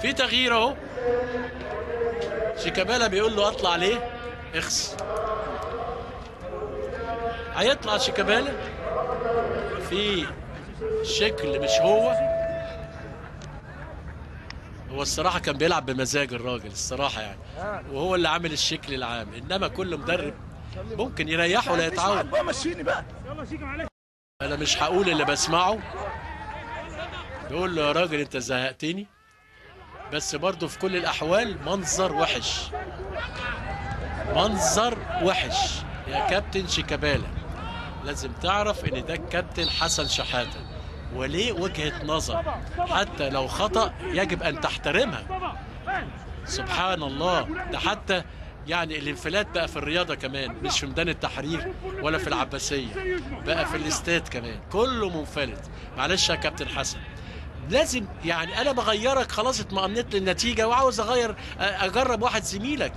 في تغيير اهو. شيكابالا بيقول له اطلع ليه؟ اخس. هيطلع شيكابالا في شكل مش هو الصراحة كان بيلعب بمزاج الراجل الصراحة يعني، وهو اللي عامل الشكل العام، انما كل مدرب ممكن يريحه ولا يتعود. انا مش هقول اللي بسمعه، بيقول له يا راجل انت زهقتني، بس برضه في كل الاحوال منظر وحش، منظر وحش يا كابتن شيكابالا. لازم تعرف ان ده الكابتن حسن شحاتة، وليه وجهة نظر حتى لو خطأ يجب ان تحترمها. سبحان الله، ده حتى يعني الانفلات بقى في الرياضة كمان، مش في ميدان التحرير ولا في العباسية، بقى في الاستاد كمان كله منفلت. معلش يا كابتن حسن، لازم يعني انا بغيرك خلاص، اطمأنت للنتيجة وعاوز اغير اجرب واحد زميلك،